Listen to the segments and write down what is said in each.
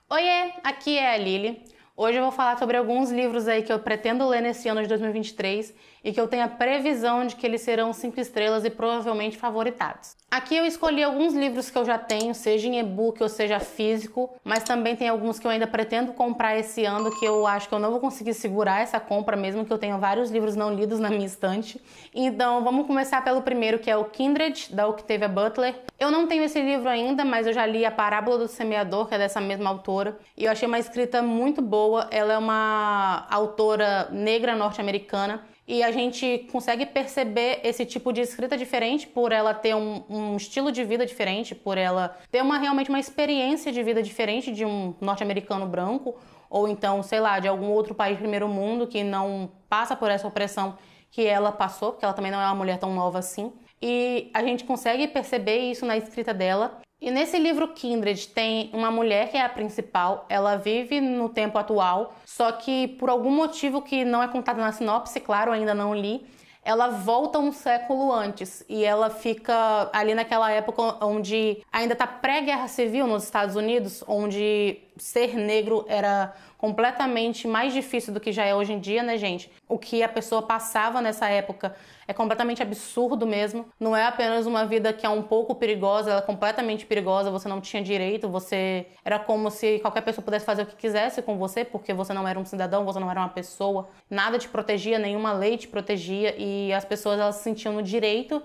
Oiê, aqui é a Lili. Hoje eu vou falar sobre alguns livros aí que eu pretendo ler nesse ano de 2023 e que eu tenho a previsão de que eles serão 5 estrelas e provavelmente favoritados. Aqui eu escolhi alguns livros que eu já tenho, seja em e-book ou seja físico, mas também tem alguns que eu ainda pretendo comprar esse ano que eu acho que eu não vou conseguir segurar essa compra mesmo que eu tenho vários livros não lidos na minha estante. Então vamos começar pelo primeiro, que é o Kindred, da Octavia Butler. Eu não tenho esse livro ainda, mas eu já li A Parábola do Semeador, que é dessa mesma autora, e eu achei uma escrita muito boa. Ela é uma autora negra norte-americana e a gente consegue perceber esse tipo de escrita diferente por ela ter um estilo de vida diferente, por ela ter realmente uma experiência de vida diferente de um norte-americano branco ou então, sei lá, de algum outro país primeiro mundo que não passa por essa opressão que ela passou, porque ela também não é uma mulher tão nova assim. E a gente consegue perceber isso na escrita dela. E nesse livro Kindred tem uma mulher que é a principal, ela vive no tempo atual, só que por algum motivo que não é contado na sinopse, claro, ainda não li, ela volta um século antes e ela fica ali naquela época onde ainda está pré-guerra civil nos Estados Unidos, onde ser negro era completamente mais difícil do que já é hoje em dia, né, gente? O que a pessoa passava nessa época é completamente absurdo mesmo. Não é apenas uma vida que é um pouco perigosa, ela é completamente perigosa, você não tinha direito, você era como se qualquer pessoa pudesse fazer o que quisesse com você, porque você não era um cidadão, você não era uma pessoa. Nada te protegia, nenhuma lei te protegia e as pessoas elas se sentiam no direito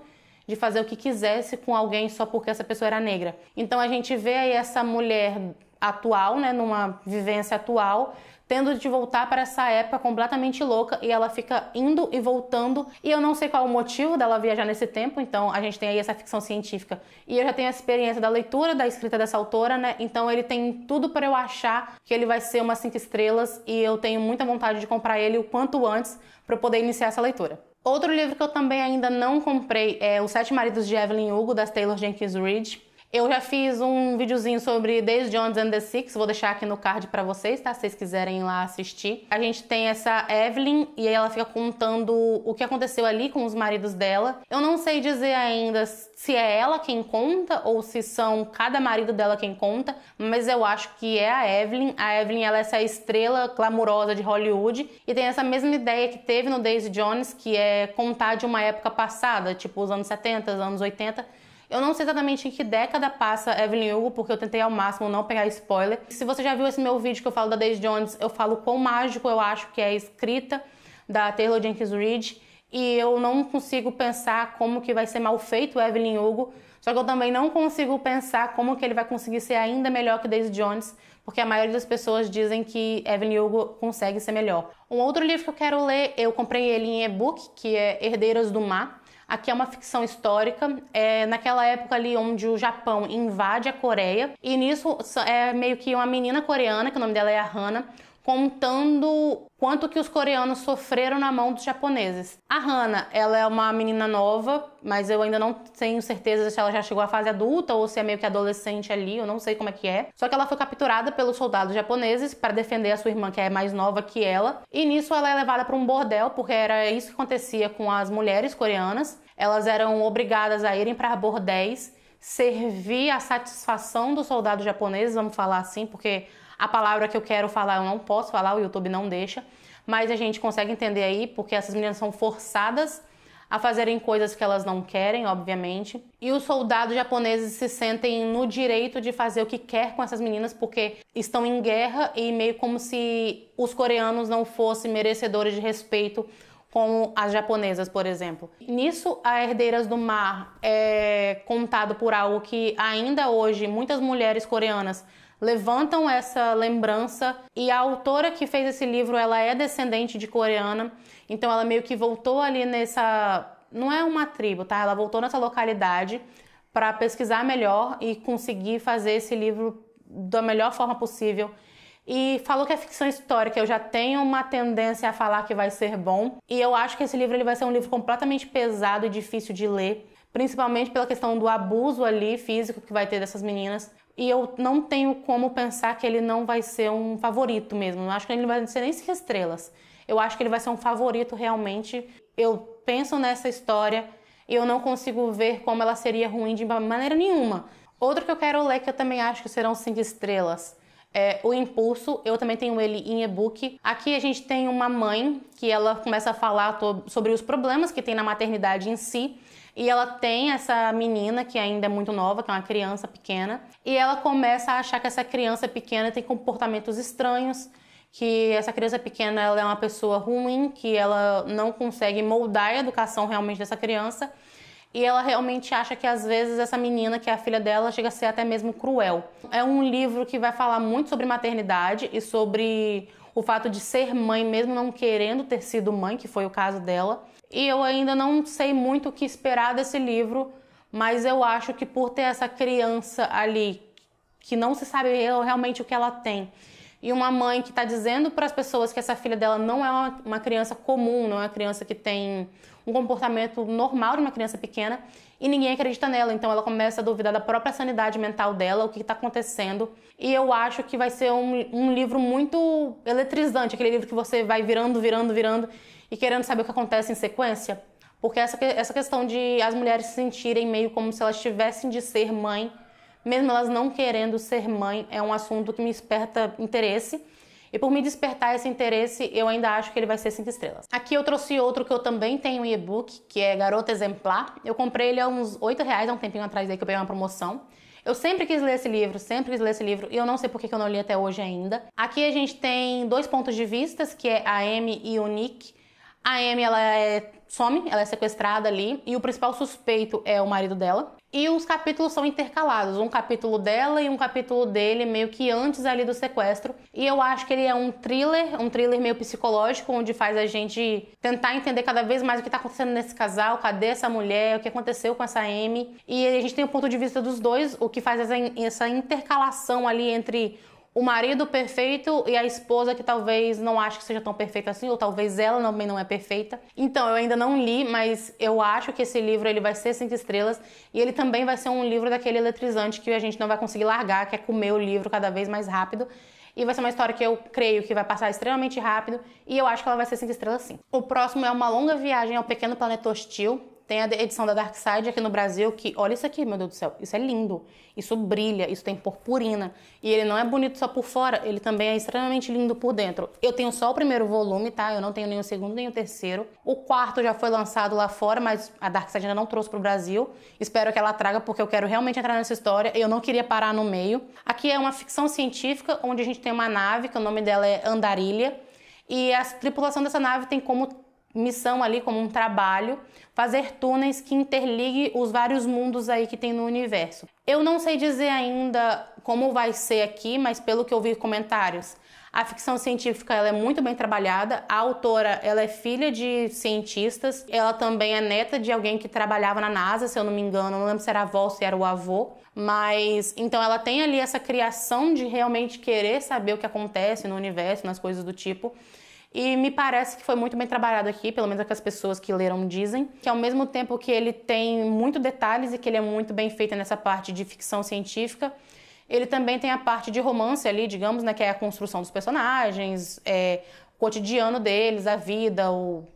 de fazer o que quisesse com alguém só porque essa pessoa era negra. Então a gente vê aí essa mulher atual, né, numa vivência atual, tendo de voltar para essa época completamente louca e ela fica indo e voltando e eu não sei qual o motivo dela viajar nesse tempo, então a gente tem aí essa ficção científica e eu já tenho a experiência da leitura, da escrita dessa autora, né, então ele tem tudo para eu achar que ele vai ser umas 5 estrelas e eu tenho muita vontade de comprar ele o quanto antes para eu poder iniciar essa leitura. Outro livro que eu também ainda não comprei é Os Sete Maridos de Evelyn Hugo, das Taylor Jenkins Reid. Eu já fiz um videozinho sobre Daisy Jones and the Six, vou deixar aqui no card pra vocês, tá? Se vocês quiserem ir lá assistir. A gente tem essa Evelyn e aí ela fica contando o que aconteceu ali com os maridos dela. Eu não sei dizer ainda se é ela quem conta ou se são cada marido dela quem conta, mas eu acho que é a Evelyn. A Evelyn, ela é essa estrela glamurosa de Hollywood e tem essa mesma ideia que teve no Daisy Jones, que é contar de uma época passada, tipo os anos 70, os anos 80. Eu não sei exatamente em que década passa Evelyn Hugo, porque eu tentei ao máximo não pegar spoiler. Se você já viu esse meu vídeo que eu falo da Daisy Jones, eu falo quão mágico eu acho que é a escrita da Taylor Jenkins Reid. E eu não consigo pensar como que vai ser mal feito Evelyn Hugo. Só que eu também não consigo pensar como que ele vai conseguir ser ainda melhor que Daisy Jones, porque a maioria das pessoas dizem que Evelyn Hugo consegue ser melhor. Um outro livro que eu quero ler, eu comprei ele em e-book, que é Herdeiras do Mar. Aqui é uma ficção histórica, é naquela época ali onde o Japão invade a Coreia. E nisso é meio que uma menina coreana, que o nome dela é a Hana, contando quanto que os coreanos sofreram na mão dos japoneses. A Hana, ela é uma menina nova, mas eu ainda não tenho certeza se ela já chegou à fase adulta ou se é meio que adolescente ali, eu não sei como é que é. Só que ela foi capturada pelos soldados japoneses para defender a sua irmã, que é mais nova que ela. E nisso ela é levada para um bordel, porque era isso que acontecia com as mulheres coreanas. Elas eram obrigadas a irem para bordéis, servir a satisfação dos soldados japoneses, vamos falar assim, porque a palavra que eu quero falar eu não posso falar, o YouTube não deixa, mas a gente consegue entender aí, porque essas meninas são forçadas a fazerem coisas que elas não querem, obviamente. E os soldados japoneses se sentem no direito de fazer o que quer com essas meninas, porque estão em guerra e meio como se os coreanos não fossem merecedores de respeito como as japonesas, por exemplo. Nisso, a Herdeiras do Mar é contado por algo que ainda hoje muitas mulheres coreanas levantam essa lembrança, e a autora que fez esse livro, ela é descendente de coreana, então ela meio que voltou ali nessa... não é uma tribo, tá? Ela voltou nessa localidade para pesquisar melhor e conseguir fazer esse livro da melhor forma possível. E falou que é ficção histórica, eu já tenho uma tendência a falar que vai ser bom, e eu acho que esse livro ele vai ser um livro completamente pesado e difícil de ler, principalmente pela questão do abuso ali físico que vai ter dessas meninas. E eu não tenho como pensar que ele não vai ser um favorito mesmo. Eu acho que ele não vai ser nem 5 estrelas. Eu acho que ele vai ser um favorito realmente. Eu penso nessa história e eu não consigo ver como ela seria ruim de maneira nenhuma. Outro que eu quero ler, que eu também acho que serão 5 estrelas, O Impulso, eu também tenho ele em e-book. Aqui a gente tem uma mãe que ela começa a falar sobre os problemas que tem na maternidade em si. E ela tem essa menina que ainda é muito nova, que é uma criança pequena. E ela começa a achar que essa criança pequena tem comportamentos estranhos, que essa criança pequena ela é uma pessoa ruim, que ela não consegue moldar a educação realmente dessa criança. E ela realmente acha que às vezes essa menina, que é a filha dela, chega a ser até mesmo cruel. É um livro que vai falar muito sobre maternidade e sobre o fato de ser mãe mesmo não querendo ter sido mãe, que foi o caso dela. E eu ainda não sei muito o que esperar desse livro, mas eu acho que por ter essa criança ali, que não se sabe realmente o que ela tem, e uma mãe que está dizendo para as pessoas que essa filha dela não é uma criança comum, não é uma criança que tem um comportamento normal de uma criança pequena, e ninguém acredita nela. Então ela começa a duvidar da própria sanidade mental dela, o que está acontecendo. E eu acho que vai ser um livro muito eletrizante, aquele livro que você vai virando e querendo saber o que acontece em sequência. Porque essa questão de as mulheres se sentirem meio como se elas tivessem de ser mãe, mesmo elas não querendo ser mãe, é um assunto que me desperta interesse. E por me despertar esse interesse, eu ainda acho que ele vai ser 5 estrelas. Aqui eu trouxe outro que eu também tenho em e-book, que é Garota Exemplar. Eu comprei ele há uns R$8, há um tempinho atrás aí que eu peguei uma promoção. Eu sempre quis ler esse livro, e eu não sei por que eu não li até hoje ainda. Aqui a gente tem 2 pontos de vista, que é a Amy e o Nick. A Amy, ela some, ela é sequestrada ali, e o principal suspeito é o marido dela. E os capítulos são intercalados, um capítulo dela e um capítulo dele, meio que antes ali do sequestro. E eu acho que ele é um thriller meio psicológico, onde faz a gente tentar entender cada vez mais o que está acontecendo nesse casal, cadê essa mulher, o que aconteceu com essa Amy. E a gente tem o ponto de vista dos dois, o que faz essa intercalação ali entre o marido perfeito e a esposa que talvez não ache que seja tão perfeita assim, ou talvez ela também não é perfeita. Então, eu ainda não li, mas eu acho que esse livro ele vai ser 5 estrelas e ele também vai ser um livro daquele eletrizante que a gente não vai conseguir largar, que é comer o livro cada vez mais rápido. E vai ser uma história que eu creio que vai passar extremamente rápido e eu acho que ela vai ser 5 estrelas sim. O próximo é Uma Longa Viagem ao Pequeno Planeta Hostil. Tem a edição da Dark Side aqui no Brasil, que, olha isso aqui, meu Deus do céu, isso é lindo, isso brilha, isso tem purpurina. E ele não é bonito só por fora, ele também é extremamente lindo por dentro. Eu tenho só o primeiro volume, tá? Eu não tenho nem o segundo, nem o terceiro. O quarto já foi lançado lá fora, mas a Dark Side ainda não trouxe pro Brasil. Espero que ela traga, porque eu quero realmente entrar nessa história e eu não queria parar no meio. Aqui é uma ficção científica, onde a gente tem uma nave, que o nome dela é Andarilha. E a tripulação dessa nave tem como missão ali, como um trabalho, fazer túneis que interliguem os vários mundos aí que tem no universo. Eu não sei dizer ainda como vai ser aqui, mas pelo que eu vi em comentários, a ficção científica ela é muito bem trabalhada. A autora ela é filha de cientistas, ela também é neta de alguém que trabalhava na NASA, se eu não me engano, não lembro se era a avó ou se era o avô. Mas, então ela tem ali essa criação de realmente querer saber o que acontece no universo, nas coisas do tipo. E me parece que foi muito bem trabalhado aqui, pelo menos é o que as pessoas que leram dizem, que ao mesmo tempo que ele tem muito detalhes e que ele é muito bem feito nessa parte de ficção científica, ele também tem a parte de romance ali, digamos, né, que é a construção dos personagens, o cotidiano deles, a vida,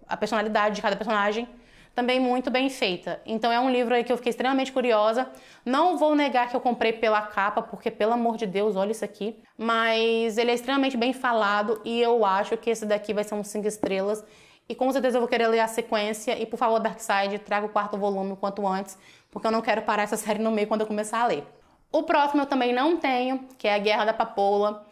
a personalidade de cada personagem, também muito bem feita. Então é um livro aí que eu fiquei extremamente curiosa. Não vou negar que eu comprei pela capa, porque pelo amor de Deus, olha isso aqui. Mas ele é extremamente bem falado e eu acho que esse daqui vai ser um 5 estrelas. E com certeza eu vou querer ler a sequência. E por favor, Dark Side, traga o 4º volume o quanto antes, porque eu não quero parar essa série no meio quando eu começar a ler. O próximo eu também não tenho, que é A Guerra da Papoula.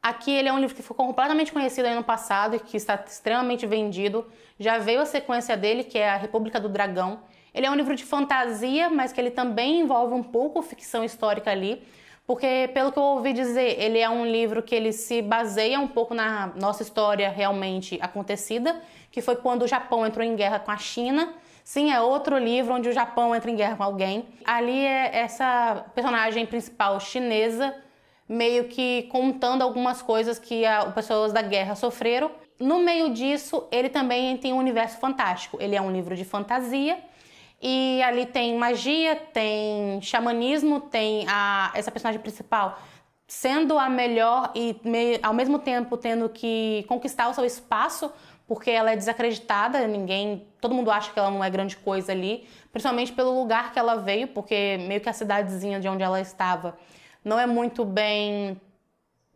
Aqui ele é um livro que ficou completamente conhecido aí no passado e que está extremamente vendido. Já veio a sequência dele, que é A República do Dragão. Ele é um livro de fantasia, mas que ele também envolve um pouco ficção histórica ali, porque, pelo que eu ouvi dizer, ele é um livro que ele se baseia um pouco na nossa história realmente acontecida, que foi quando o Japão entrou em guerra com a China. Sim, é outro livro onde o Japão entra em guerra com alguém. Ali é essa personagem principal chinesa, meio que contando algumas coisas que as pessoas da guerra sofreram. No meio disso, ele também tem um universo fantástico. Ele é um livro de fantasia e ali tem magia, tem xamanismo, tem essa personagem principal sendo a melhor e ao mesmo tempo tendo que conquistar o seu espaço, porque ela é desacreditada, todo mundo acha que ela não é grande coisa ali, principalmente pelo lugar que ela veio, porque meio que a cidadezinha de onde ela estava não é muito bem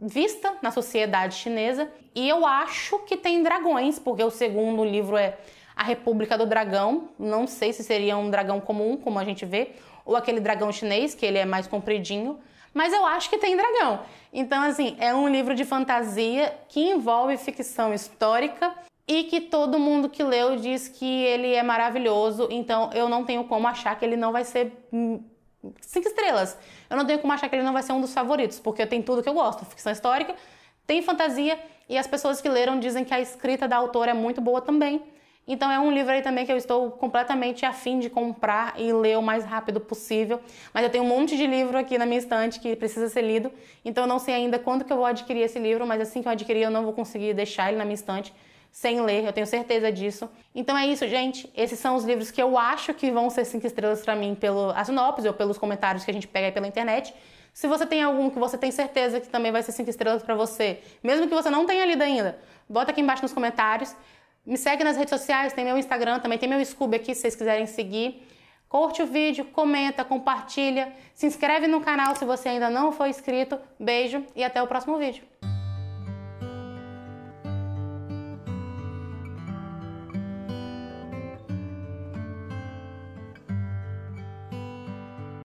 vista na sociedade chinesa. E eu acho que tem dragões, porque o segundo livro é A República do Dragão. Não sei se seria um dragão comum, como a gente vê, ou aquele dragão chinês, que ele é mais compridinho. Mas eu acho que tem dragão. Então, assim, é um livro de fantasia que envolve ficção histórica e que todo mundo que leu diz que ele é maravilhoso. Então, eu não tenho como achar que ele não vai ser 5 estrelas. Eu não tenho como achar que ele não vai ser um dos favoritos, porque tem tudo que eu gosto. Ficção histórica, tem fantasia e as pessoas que leram dizem que a escrita da autora é muito boa também. Então é um livro aí também que eu estou completamente afim de comprar e ler o mais rápido possível. Mas eu tenho um monte de livro aqui na minha estante que precisa ser lido. Então eu não sei ainda quando que eu vou adquirir esse livro, mas assim que eu adquirir eu não vou conseguir deixar ele na minha estante sem ler, eu tenho certeza disso. Então é isso, gente. Esses são os livros que eu acho que vão ser 5 estrelas pra mim pela sinopse ou pelos comentários que a gente pega aí pela internet. Se você tem algum que você tem certeza que também vai ser 5 estrelas pra você, mesmo que você não tenha lido ainda, bota aqui embaixo nos comentários. Me segue nas redes sociais, tem meu Instagram, também tem meu Scooby aqui se vocês quiserem seguir. Curte o vídeo, comenta, compartilha, se inscreve no canal se você ainda não for inscrito. Beijo e até o próximo vídeo.